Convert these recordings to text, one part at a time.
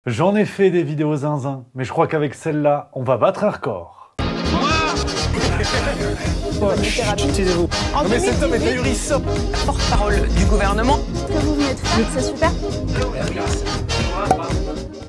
J'en ai fait des vidéos zinzin, mais je crois qu'avec celle-là, on va battre un record. Taisez-vous. Non mais cet homme est ahurissant. Porte-parole du gouvernement. Ce que vous venez de faire, c'est super.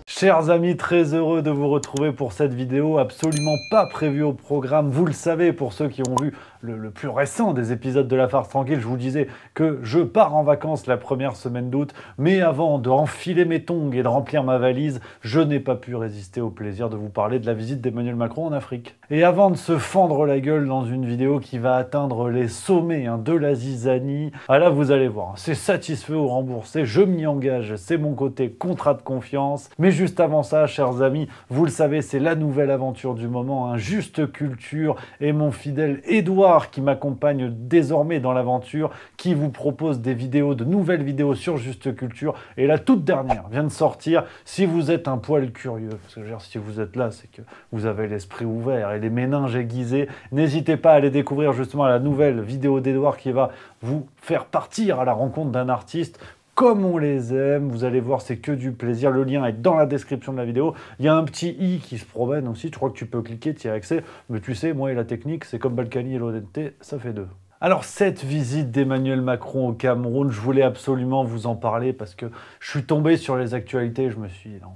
Chers amis, très heureux de vous retrouver pour cette vidéo absolument pas prévue au programme. Vous le savez, pour ceux qui ont vu le plus récent des épisodes de La Farce Tranquille, je vous disais que je pars en vacances la première semaine d'août, mais avant de enfiler mes tongs et de remplir ma valise, je n'ai pas pu résister au plaisir de vous parler de la visite d'Emmanuel Macron en Afrique. Et avant de se fendre la gueule dans une vidéo qui va atteindre les sommets de la zizanie, ah là vous allez voir, c'est satisfait ou remboursé, je m'y engage, c'est mon côté contrat de confiance. Mais juste avant ça, chers amis, vous le savez, c'est la nouvelle aventure du moment, Juste Culture, et mon fidèle Edouard qui m'accompagne désormais dans l'aventure, qui vous propose des vidéos, de nouvelles vidéos sur Juste Culture. Et la toute dernière vient de sortir. Si vous êtes un poil curieux, parce que je veux dire, si vous êtes là, c'est que vous avez l'esprit ouvert et les méninges aiguisés, n'hésitez pas à aller découvrir justement la nouvelle vidéo d'Edouard qui va vous faire partir à la rencontre d'un artiste comme on les aime. Vous allez voir, c'est que du plaisir. Le lien est dans la description de la vidéo. Il y a un petit i qui se promène aussi. Je crois que tu peux cliquer, tu y as accès. Mais tu sais, moi et la technique, c'est comme Balkany et l'Odente, ça fait deux. Alors cette visite d'Emmanuel Macron au Cameroun, je voulais absolument vous en parler parce que je suis tombé sur les actualités et je me suis dit non.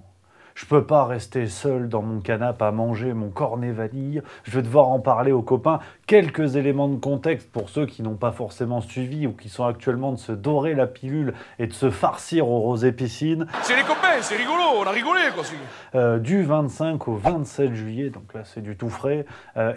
Je peux pas rester seul dans mon canapé à manger mon cornet vanille. Je vais devoir en parler aux copains. Quelques éléments de contexte pour ceux qui n'ont pas forcément suivi ou qui sont actuellement de se dorer la pilule et de se farcir au rosé piscine. C'est les copains, c'est rigolo, on a rigolé quoi. Du 25 au 27 juillet, donc là c'est du tout frais,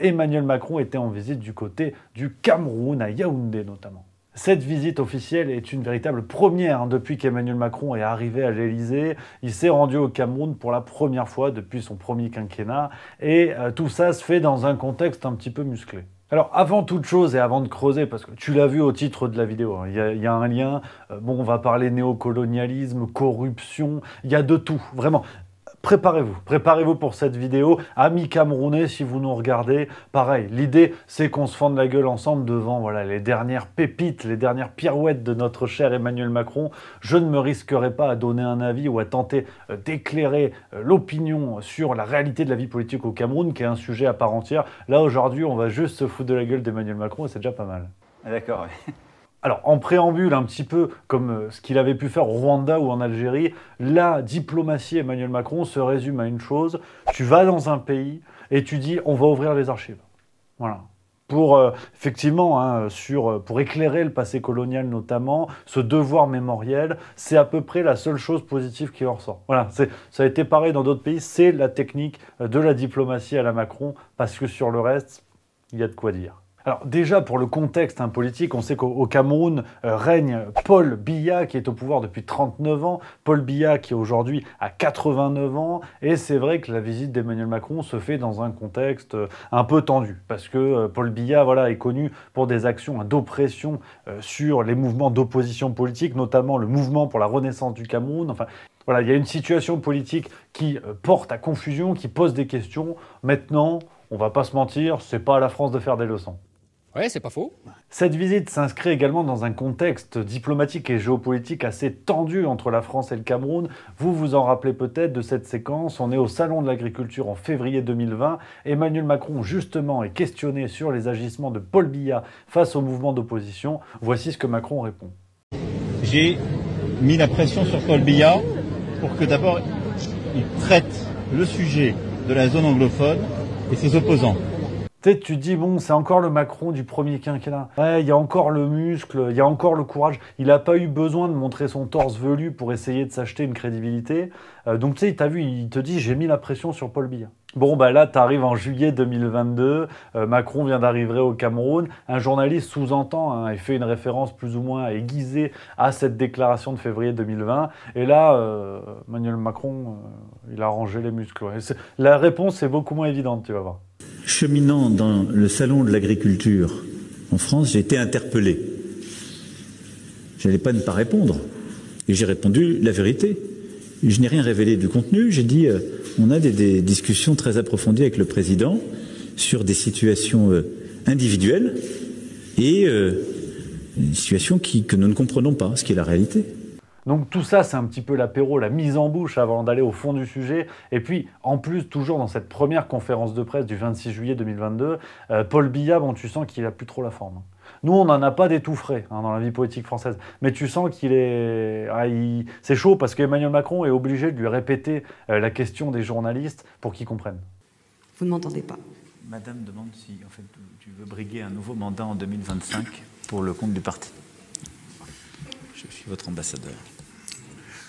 Emmanuel Macron était en visite du côté du Cameroun, à Yaoundé notamment. Cette visite officielle est une véritable première depuis qu'Emmanuel Macron est arrivé à l'Elysée. Il s'est rendu au Cameroun pour la première fois depuis son premier quinquennat et tout ça se fait dans un contexte un petit peu musclé. Alors avant toute chose et avant de creuser, parce que tu l'as vu au titre de la vidéo, il y a un lien, bon on va parler néocolonialisme, corruption, il y a de tout, vraiment. Préparez-vous pour cette vidéo. Amis camerounais, si vous nous regardez, pareil, l'idée c'est qu'on se fende la gueule ensemble devant voilà, les dernières pépites, les dernières pirouettes de notre cher Emmanuel Macron. Je ne me risquerai pas à donner un avis ou à tenter d'éclairer l'opinion sur la réalité de la vie politique au Cameroun, qui est un sujet à part entière. Là aujourd'hui, on va juste se foutre de la gueule d'Emmanuel Macron et c'est déjà pas mal. D'accord, oui. Alors, en préambule, un petit peu comme ce qu'il avait pu faire au Rwanda ou en Algérie, la diplomatie Emmanuel Macron se résume à une chose. Tu vas dans un pays et tu dis « on va ouvrir les archives ». Voilà. Pour, effectivement, pour éclairer le passé colonial notamment, ce devoir mémoriel, c'est à peu près la seule chose positive qui en ressort. Voilà, ça a été pareil dans d'autres pays, c'est la technique de la diplomatie à la Macron, parce que sur le reste, il y a de quoi dire. Alors déjà, pour le contexte politique, on sait qu'au Cameroun règne Paul Biya, qui est au pouvoir depuis 39 ans. Paul Biya qui aujourd'hui a 89 ans. Et c'est vrai que la visite d'Emmanuel Macron se fait dans un contexte un peu tendu. Parce que Paul Biya voilà, est connu pour des actions d'oppression sur les mouvements d'opposition politique, notamment le mouvement pour la renaissance du Cameroun. Enfin, voilà, il y a une situation politique qui porte à confusion, qui pose des questions. Maintenant, on va pas se mentir, c'est pas à la France de faire des leçons. Ouais, c'est pas faux. Cette visite s'inscrit également dans un contexte diplomatique et géopolitique assez tendu entre la France et le Cameroun. Vous vous en rappelez peut-être de cette séquence. On est au Salon de l'Agriculture en février 2020. Emmanuel Macron, justement, est questionné sur les agissements de Paul Biya face au mouvement d'opposition. Voici ce que Macron répond. J'ai mis la pression sur Paul Biya pour que d'abord il traite le sujet de la zone anglophone et ses opposants. Tu te dis, bon, c'est encore le Macron du premier quinquennat. Ouais, il y a encore le muscle, il y a encore le courage. Il n'a pas eu besoin de montrer son torse velu pour essayer de s'acheter une crédibilité. Donc, tu sais, t'as vu, il te dit, j'ai mis la pression sur Paul Biya. Bon, bah là, tu arrives en juillet 2022. Macron vient d'arriver au Cameroun. Un journaliste sous-entend et fait une référence plus ou moins aiguisée à cette déclaration de février 2020. Et là, Emmanuel Macron, il a rangé les muscles. Ouais. La réponse est beaucoup moins évidente, tu vas voir. Cheminant dans le salon de l'agriculture en France, j'ai été interpellé. Je n'allais pas ne pas répondre. Et j'ai répondu la vérité. Je n'ai rien révélé du contenu. J'ai dit, on a des discussions très approfondies avec le président sur des situations individuelles et une situation que nous ne comprenons pas, ce qui est la réalité. Donc tout ça, c'est un petit peu l'apéro, la mise en bouche avant d'aller au fond du sujet. Et puis, en plus, toujours dans cette première conférence de presse du 26 juillet 2022, Paul Biya, bon, tu sens qu'il a plus trop la forme. Nous, on n'en a pas des tout frais dans la vie politique française. Mais tu sens qu'il est... C'est chaud parce qu'Emmanuel Macron est obligé de lui répéter la question des journalistes pour qu'ils comprennent. Vous ne m'entendez pas. Madame demande si en fait, tu veux briguer un nouveau mandat en 2025 pour le compte du parti. Je suis votre ambassadeur.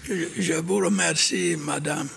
Je vous remercie, madame.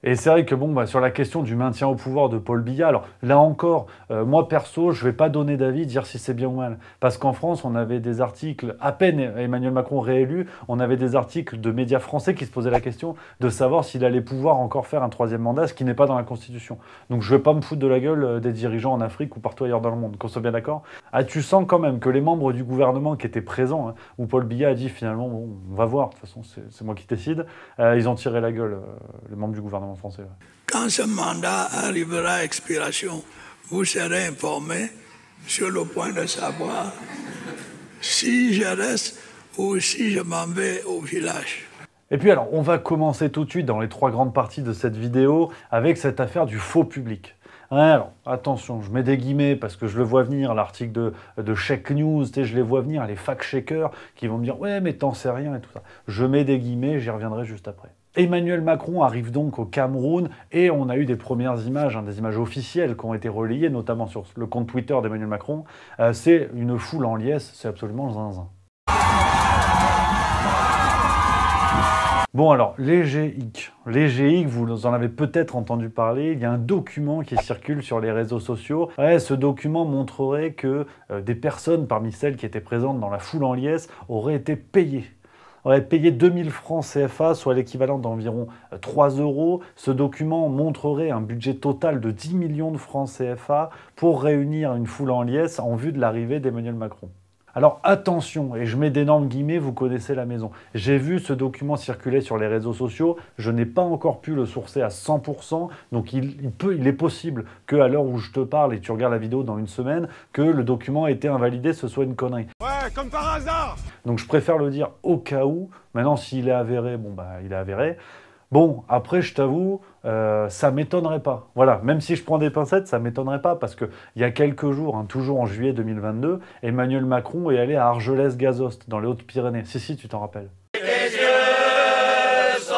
Et c'est vrai que bon, sur la question du maintien au pouvoir de Paul Biya, alors là encore, moi perso, je ne vais pas donner d'avis, dire si c'est bien ou mal. Parce qu'en France, on avait des articles, à peine Emmanuel Macron réélu, on avait des articles de médias français qui se posaient la question de savoir s'il allait pouvoir encore faire un 3e mandat, ce qui n'est pas dans la Constitution. Donc je ne vais pas me foutre de la gueule des dirigeants en Afrique ou partout ailleurs dans le monde, qu'on soit bien d'accord. Ah, tu sens quand même que les membres du gouvernement qui étaient présents, hein, où Paul Biya a dit finalement, bon, on va voir, de toute façon c'est moi qui décide, ils ont tiré la gueule, les membres du gouvernement français. Ouais. Quand ce mandat arrivera à expiration, vous serez informé sur le point de savoir si je reste ou si je m'en vais au village. Et puis alors, on va commencer tout de suite dans les 3 grandes parties de cette vidéo avec cette affaire du faux public. Alors, attention, je mets des guillemets parce que je le vois venir, l'article de Check News, je les vois venir, les fact-checkers qui vont me dire « Ouais, mais t'en sais rien » et tout ça. Je mets des guillemets, j'y reviendrai juste après. Emmanuel Macron arrive donc au Cameroun et on a eu des premières images, des images officielles qui ont été relayées, notamment sur le compte Twitter d'Emmanuel Macron. C'est une foule en liesse, c'est absolument zinzin. Bon alors, les GIC, vous en avez peut-être entendu parler, il y a un document qui circule sur les réseaux sociaux. Ouais, ce document montrerait que des personnes parmi celles qui étaient présentes dans la foule en liesse auraient été payées. Aurait payé 2000 francs CFA, soit l'équivalent d'environ 3 €. Ce document montrerait un budget total de 10 millions de francs CFA pour réunir une foule en liesse en vue de l'arrivée d'Emmanuel Macron. Alors attention, et je mets d'énormes guillemets, vous connaissez la maison. J'ai vu ce document circuler sur les réseaux sociaux, je n'ai pas encore pu le sourcer à 100%, donc il est possible qu'à l'heure où je te parle et tu regardes la vidéo dans une semaine, que le document ait été invalidé, ce soit une connerie. Ouais, comme par hasard. Donc je préfère le dire au cas où. Maintenant, s'il est avéré, bon bah il est avéré. Bon, après, je t'avoue, ça m'étonnerait pas. Voilà, même si je prends des pincettes, ça m'étonnerait pas, parce qu'il y a quelques jours, toujours en juillet 2022, Emmanuel Macron est allé à Argelès-Gazost, dans les Hautes-Pyrénées. Si, tu t'en rappelles. Tes yeux sont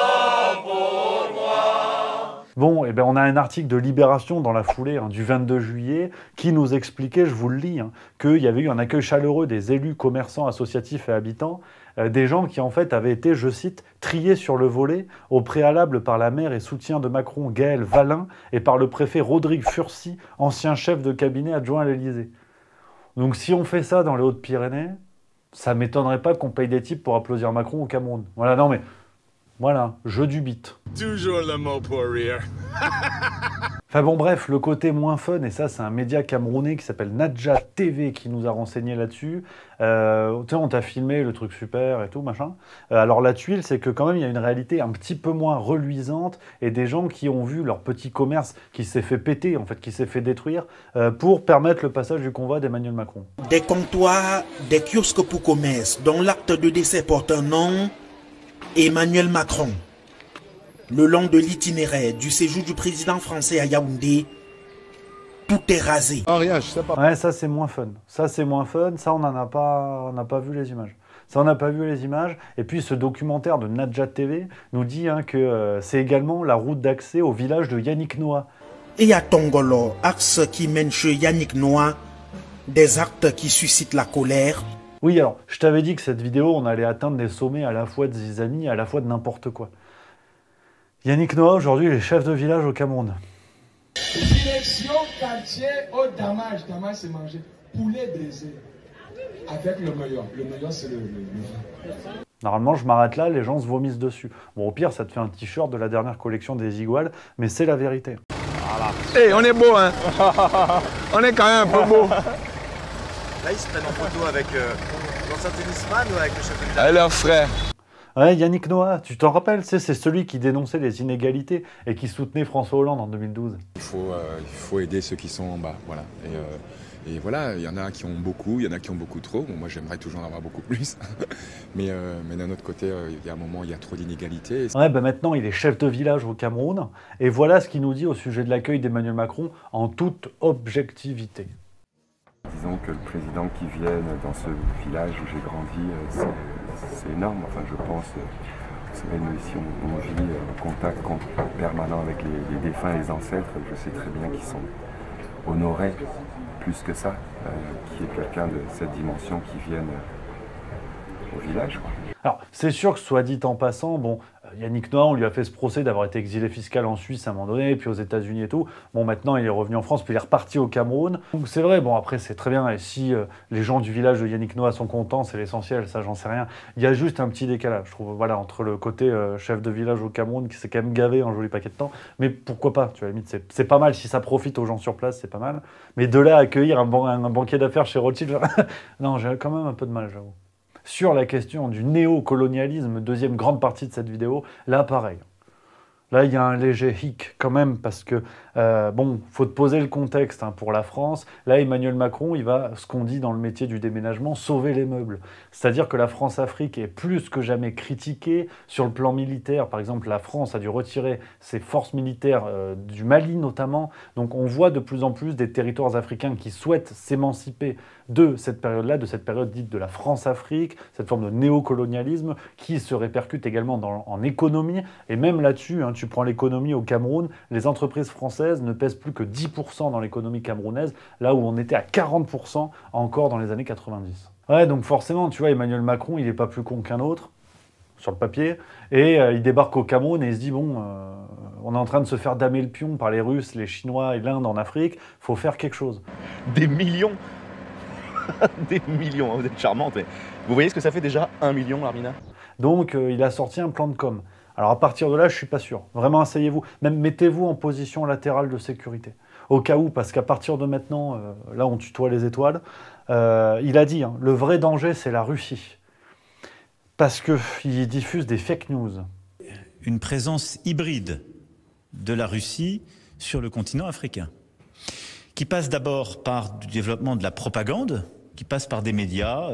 pour moi. Bon, on a un article de Libération dans la foulée du 22 juillet qui nous expliquait, je vous le lis, qu'il y avait eu un accueil chaleureux des élus, commerçants, associatifs et habitants, des gens qui en fait avaient été, je cite, triés sur le volet au préalable par la maire et soutien de Macron Gaël Valin et par le préfet Rodrigue Furcy, ancien chef de cabinet adjoint à l'Élysée. Donc si on fait ça dans les Hautes-Pyrénées, ça m'étonnerait pas qu'on paye des types pour applaudir Macron au Cameroun. Voilà, non mais, voilà, jeu du bit. Toujours le mot pour rire. Enfin bon bref, le côté moins fun, et ça c'est un média camerounais qui s'appelle Nadja TV qui nous a renseigné là-dessus. On t'a filmé le truc super et tout, machin. Alors la tuile, c'est que quand même il y a une réalité un petit peu moins reluisante et des gens qui ont vu leur petit commerce qui s'est fait péter, en fait, qui s'est fait détruire pour permettre le passage du convoi d'Emmanuel Macron. Des comptoirs, des kiosques pour commerce dont l'acte de décès porte un nom, Emmanuel Macron. Le long de l'itinéraire du séjour du président français à Yaoundé, tout est rasé. Ah rien, je sais pas. Ouais, ça c'est moins fun. Ça c'est moins fun. Ça on n'a pas vu les images. Ça on n'a pas vu les images. Et puis ce documentaire de Nadja TV nous dit que c'est également la route d'accès au village de Yannick Noah. Et à Tongolo, axe qui mène chez Yannick Noah, des actes qui suscitent la colère. Oui, alors je t'avais dit que cette vidéo on allait atteindre des sommets à la fois de zizanie, à la fois de n'importe quoi. Yannick Noah, aujourd'hui, il est chef de village au Cameroun. Direction quartier au Damage. Damage, c'est manger poulet braisé. Avec le meilleur. Le meilleur, c'est le Normalement, je m'arrête là, les gens se vomissent dessus. Bon, au pire, ça te fait un t-shirt de la dernière collection des Iguales, mais c'est la vérité. Voilà. Hey, on est beau, hein. On est quand même un peu beau. Là, ils se prennent en photo avec l'ancien tennisman ou avec le chef de village? Avec leur frère. Ouais, Yannick Noah, tu t'en rappelles, c'est celui qui dénonçait les inégalités et qui soutenait François Hollande en 2012. Il faut aider ceux qui sont en bas, voilà. Et voilà, il y en a qui ont beaucoup, il y en a qui ont beaucoup trop. Bon, moi, j'aimerais toujours en avoir beaucoup plus. mais d'un autre côté, il y a un moment, il y a trop d'inégalités. Ouais, ben maintenant, il est chef de village au Cameroun. Et voilà ce qu'il nous dit au sujet de l'accueil d'Emmanuel Macron en toute objectivité. Disons que le président qui vienne dans ce village où j'ai grandi, c'est énorme. Enfin, je pense, vous savez, nous ici, on vit en contact permanent avec les défunts et les ancêtres. Je sais très bien qu'ils sont honorés plus que ça, qu'il y ait quelqu'un de cette dimension qui vienne au village, quoi. Alors, c'est sûr que, soit dit en passant, bon, Yannick Noah, on lui a fait ce procès d'avoir été exilé fiscal en Suisse à un moment donné, puis aux États-Unis et tout. Bon, maintenant, il est revenu en France, puis il est reparti au Cameroun. Donc, c'est vrai, bon, après, c'est très bien. Et si les gens du village de Yannick Noah sont contents, c'est l'essentiel, ça, j'en sais rien. Il y a juste un petit décalage, je trouve, voilà, entre le côté chef de village au Cameroun, qui s'est quand même gavé un joli paquet de temps. Mais pourquoi pas, tu vois, à la limite, c'est pas mal. Si ça profite aux gens sur place, c'est pas mal. Mais de là à accueillir un banquier d'affaires chez Rothschild, non, j'ai quand même un peu de mal, j'avoue. Sur la question du néocolonialisme, deuxième grande partie de cette vidéo, là, pareil. Là, il y a un léger hic quand même, parce que, bon, faut te poser le contexte hein, pour la France. Là, Emmanuel Macron, il va, ce qu'on dit dans le métier du déménagement, sauver les meubles. C'est-à-dire que la France-Afrique est plus que jamais critiquée sur le plan militaire. Par exemple, la France a dû retirer ses forces militaires du Mali notamment. Donc, on voit de plus en plus des territoires africains qui souhaitent s'émanciper de cette période-là, de cette période dite de la France-Afrique, cette forme de néocolonialisme qui se répercute également en économie. Et même là-dessus, hein, tu prends l'économie au Cameroun, les entreprises françaises ne pèsent plus que 10% dans l'économie camerounaise, là où on était à 40% encore dans les années 90. Ouais, donc forcément, tu vois, Emmanuel Macron, il n'est pas plus con qu'un autre, sur le papier, et il débarque au Cameroun et il se dit, bon, on est en train de se faire damer le pion par les Russes, les Chinois et l'Inde en Afrique, faut faire quelque chose. Des millions des millions, hein, vous êtes charmante. Mais vous voyez ce que ça fait déjà 1 million, Larmina? Donc, il a sorti un plan de com'. Alors, à partir de là, je ne suis pas sûr. Vraiment, asseyez-vous. Même mettez-vous en position latérale de sécurité. Au cas où, parce qu'à partir de maintenant, là, on tutoie les étoiles, il a dit, hein, le vrai danger, c'est la Russie. Parce qu'il diffuse des fake news. Une présence hybride de la Russie sur le continent africain, qui passe d'abord par du développement de la propagande, qui passe par des médias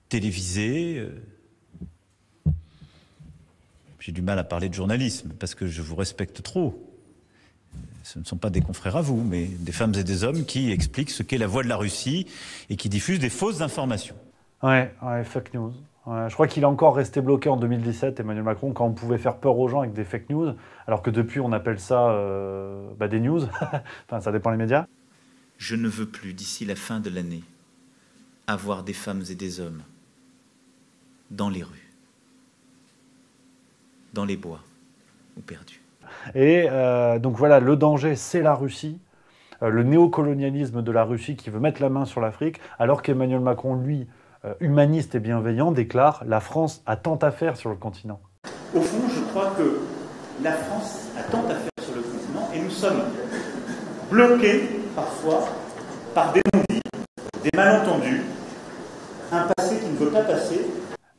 télévisés. J'ai du mal à parler de journalisme, parce que je vous respecte trop. Ce ne sont pas des confrères à vous, mais des femmes et des hommes qui expliquent ce qu'est la voix de la Russie et qui diffusent des fausses informations. Ouais, fake news. Ouais, je crois qu'il est encore resté bloqué en 2017, Emmanuel Macron, quand on pouvait faire peur aux gens avec des fake news, alors que depuis, on appelle ça des news. Enfin, ça dépend des médias. Je ne veux plus, d'ici la fin de l'année, avoir des femmes et des hommes dans les rues, dans les bois ou perdus. Et donc voilà, le danger, c'est la Russie, le néocolonialisme de la Russie qui veut mettre la main sur l'Afrique, alors qu'Emmanuel Macron, lui, humaniste et bienveillant, déclare « La France a tant à faire sur le continent ». Au fond, je crois que la France a tant à faire sur le continent et nous sommes bloqués parfois par des non-dits, des malentendus, un passé qui ne veut pas passer.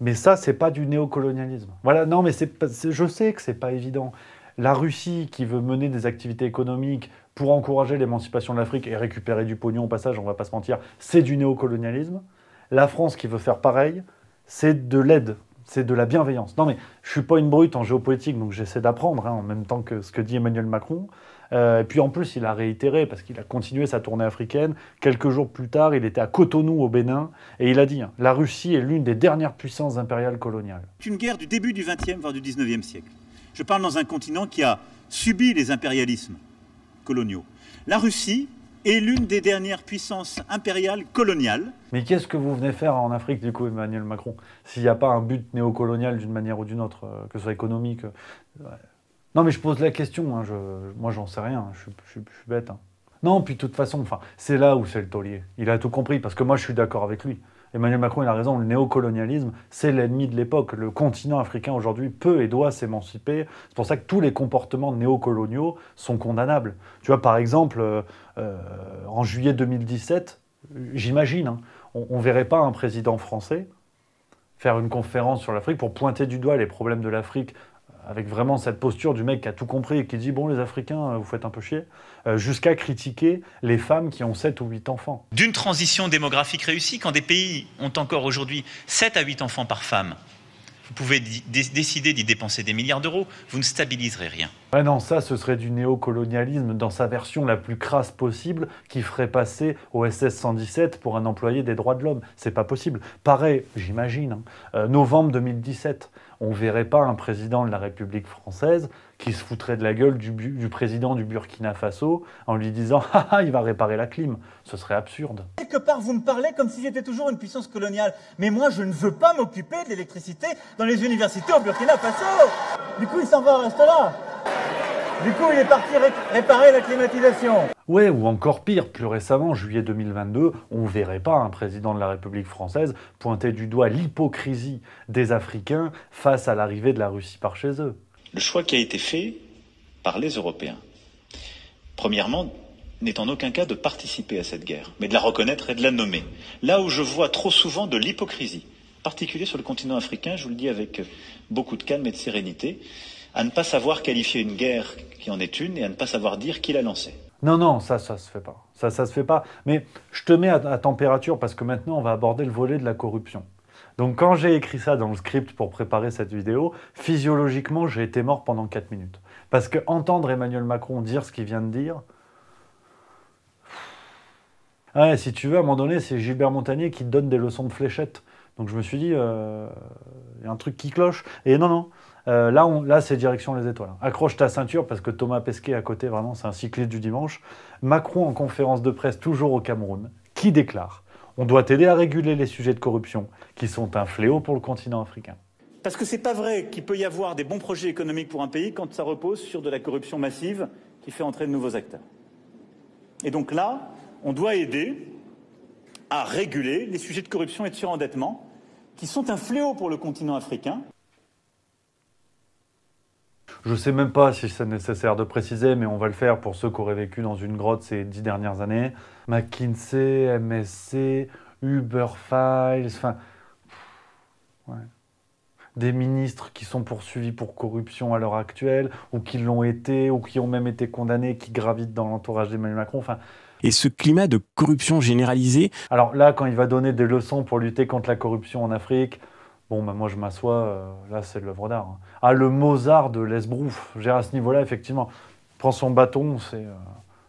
Mais ça, c'est pas du néocolonialisme. Voilà, non, mais je sais que c'est pas évident. La Russie qui veut mener des activités économiques pour encourager l'émancipation de l'Afrique et récupérer du pognon au passage, on va pas se mentir, c'est du néocolonialisme. La France qui veut faire pareil, c'est de l'aide, c'est de la bienveillance. Non mais je suis pas une brute en géopolitique, donc j'essaie d'apprendre hein, en même temps que ce que dit Emmanuel Macron. Et puis en plus, il a réitéré, parce qu'il a continué sa tournée africaine. Quelques jours plus tard, il était à Cotonou, au Bénin, et il a dit « La Russie est l'une des dernières puissances impériales coloniales. » C'est une guerre du début du XXe, voire du XIXe siècle. Je parle dans un continent qui a subi les impérialismes coloniaux. La Russie est l'une des dernières puissances impériales coloniales. Mais qu'est-ce que vous venez faire en Afrique, du coup, Emmanuel Macron, s'il n'y a pas un but néocolonial d'une manière ou d'une autre, que ce soit économique ouais. Non, mais je pose la question, hein, moi j'en sais rien, je suis bête. Hein. Non, puis de toute façon, c'est là où c'est le taulier. Il a tout compris, parce que moi je suis d'accord avec lui. Emmanuel Macron, il a raison, le néocolonialisme, c'est l'ennemi de l'époque. Le continent africain aujourd'hui peut et doit s'émanciper. C'est pour ça que tous les comportements néocoloniaux sont condamnables. Tu vois, par exemple, en juillet 2017, j'imagine, hein, on ne verrait pas un président français faire une conférence sur l'Afrique pour pointer du doigt les problèmes de l'Afrique avec vraiment cette posture du mec qui a tout compris et qui dit « Bon, les Africains, vous faites un peu chier », jusqu'à critiquer les femmes qui ont 7 ou 8 enfants. D'une transition démographique réussie, quand des pays ont encore aujourd'hui 7 à 8 enfants par femme, vous pouvez décider d'y dépenser des milliards d'euros, vous ne stabiliserez rien. Ouais, non, ça, ce serait du néocolonialisme dans sa version la plus crasse possible qui ferait passer au SS 117 pour un employé des droits de l'homme. C'est pas possible. Pareil, j'imagine, novembre 2017, on verrait pas un président de la République française qui se foutrait de la gueule du président du Burkina Faso en lui disant « Ah ah, il va réparer la clim ». Ce serait absurde. Quelque part, vous me parlez comme si j'étais toujours une puissance coloniale. Mais moi, je ne veux pas m'occuper de l'électricité dans les universités au Burkina Faso. Du coup, il s'en va, reste là. Du coup, il est parti réparer la climatisation. Ouais, ou encore pire, plus récemment, juillet 2022, on verrait pas un président de la République française pointer du doigt l'hypocrisie des Africains face à l'arrivée de la Russie par chez eux. Le choix qui a été fait par les Européens, premièrement, n'est en aucun cas de participer à cette guerre, mais de la reconnaître et de la nommer. Là où je vois trop souvent de l'hypocrisie, en particulier sur le continent africain, je vous le dis avec beaucoup de calme et de sérénité, à ne pas savoir qualifier une guerre qui en est une et à ne pas savoir dire qui l'a lancée. Non, non, ça se fait pas. Ça se fait pas. Mais je te mets à température parce que maintenant, on va aborder le volet de la corruption. Donc quand j'ai écrit ça dans le script pour préparer cette vidéo, physiologiquement, j'ai été mort pendant 4 minutes. Parce que entendre Emmanuel Macron dire ce qu'il vient de dire... Ouais, si tu veux, à un moment donné, c'est Gilbert Montagnier qui te donne des leçons de fléchette. Donc je me suis dit, il y a un truc qui cloche. Et non, non. Là, c'est direction les étoiles. Accroche ta ceinture parce que Thomas Pesquet à côté, vraiment, c'est un cycliste du dimanche. Macron en conférence de presse, toujours au Cameroun, qui déclare « On doit aider à réguler les sujets de corruption qui sont un fléau pour le continent africain. » Parce que c'est pas vrai qu'il peut y avoir des bons projets économiques pour un pays quand ça repose sur de la corruption massive qui fait entrer de nouveaux acteurs. Et donc là, on doit aider à réguler les sujets de corruption et de surendettement qui sont un fléau pour le continent africain. Je ne sais même pas si c'est nécessaire de préciser, mais on va le faire pour ceux qui auraient vécu dans une grotte ces 10 dernières années. McKinsey, MSC, Uber Files, enfin... Ouais. Des ministres qui sont poursuivis pour corruption à l'heure actuelle, ou qui l'ont été, ou qui ont même été condamnés, qui gravitent dans l'entourage d'Emmanuel Macron, enfin... Et ce climat de corruption généralisée... Alors là, quand il va donner des leçons pour lutter contre la corruption en Afrique... Bon, bah moi je m'assois, là c'est de l'œuvre d'art. Hein. Ah, le Mozart de l'Esbrouf, à ce niveau-là, effectivement. Prend son bâton,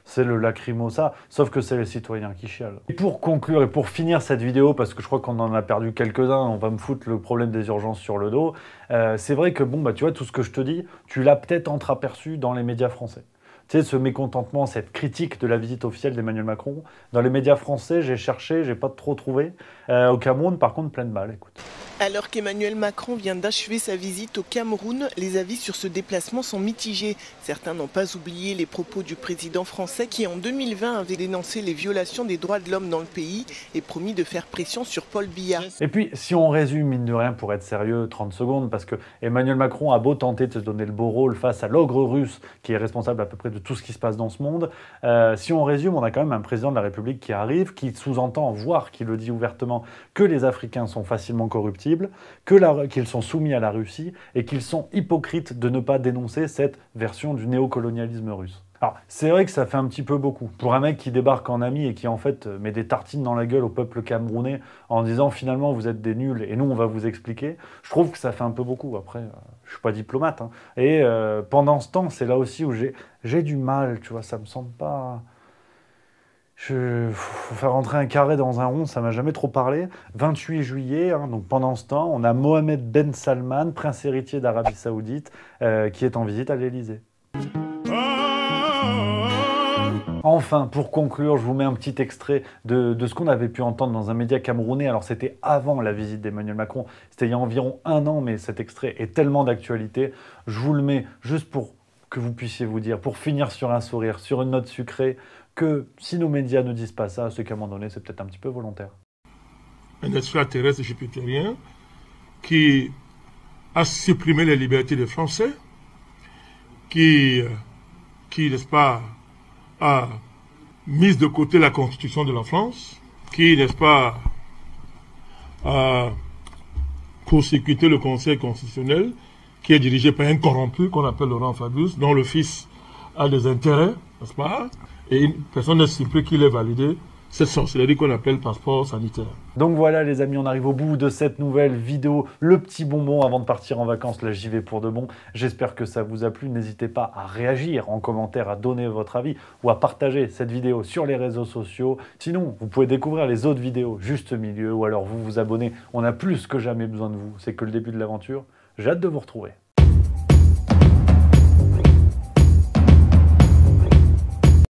c'est le lacrymosa, sauf que c'est les citoyens qui chialent. Et pour conclure et pour finir cette vidéo, parce que je crois qu'on en a perdu quelques-uns, on va me foutre le problème des urgences sur le dos, c'est vrai que, bon, bah tu vois, tout ce que je te dis, tu l'as peut-être entreaperçu dans les médias français. Tu sais, ce mécontentement, cette critique de la visite officielle d'Emmanuel Macron, dans les médias français, j'ai cherché, j'ai pas trop trouvé. Au Cameroun, par contre, plein de balles, écoute. Alors qu'Emmanuel Macron vient d'achever sa visite au Cameroun, les avis sur ce déplacement sont mitigés. Certains n'ont pas oublié les propos du président français qui, en 2020, avait dénoncé les violations des droits de l'homme dans le pays et promis de faire pression sur Paul Biya. Et puis, si on résume, mine de rien, pour être sérieux, 30 secondes, parce que Emmanuel Macron a beau tenter de se donner le beau rôle face à l'ogre russe qui est responsable à peu près de tout ce qui se passe dans ce monde, si on résume, on a quand même un président de la République qui arrive, qui sous-entend, voire qui le dit ouvertement, que les Africains sont facilement corruptibles, qu'ils sont soumis à la Russie et qu'ils sont hypocrites de ne pas dénoncer cette version du néocolonialisme russe. Alors, c'est vrai que ça fait un petit peu beaucoup. Pour un mec qui débarque en ami et qui, en fait, met des tartines dans la gueule au peuple camerounais en disant, finalement, vous êtes des nuls et nous, on va vous expliquer, je trouve que ça fait un peu beaucoup. Après, je suis pas diplomate. Hein. Et pendant ce temps, c'est là aussi où j'ai du mal, tu vois, ça me semble pas... Faut faire rentrer un carré dans un rond, ça m'a jamais trop parlé. 28 juillet, hein, donc pendant ce temps, on a Mohamed Ben Salman, prince héritier d'Arabie Saoudite, qui est en visite à l'Élysée. Enfin, pour conclure, je vous mets un petit extrait de ce qu'on avait pu entendre dans un média camerounais. Alors, c'était avant la visite d'Emmanuel Macron, c'était il y a environ 1 an, mais cet extrait est tellement d'actualité. Je vous le mets juste pour que vous puissiez vous dire, pour finir sur un sourire, sur une note sucrée, que si nos médias ne disent pas ça, c'est qu'à un moment donné, c'est peut-être un petit peu volontaire. Un extraterrestre jupitérien qui a supprimé les libertés des Français, qui n'est-ce pas, a mis de côté la Constitution de la France, qui, n'est-ce pas, a court-circuité le Conseil constitutionnel, qui est dirigé par un corrompu qu'on appelle Laurent Fabius, dont le fils a des intérêts, n'est-ce pas? Et personne n'est surpris qu'il ait validé cette sorcellerie qu'on appelle passeport sanitaire. Donc voilà les amis, on arrive au bout de cette nouvelle vidéo, le petit bonbon avant de partir en vacances, là j'y vais pour de bon. J'espère que ça vous a plu, n'hésitez pas à réagir en commentaire, à donner votre avis ou à partager cette vidéo sur les réseaux sociaux. Sinon, vous pouvez découvrir les autres vidéos juste milieu ou alors vous vous abonnez, on a plus que jamais besoin de vous, c'est que le début de l'aventure. J'ai hâte de vous retrouver.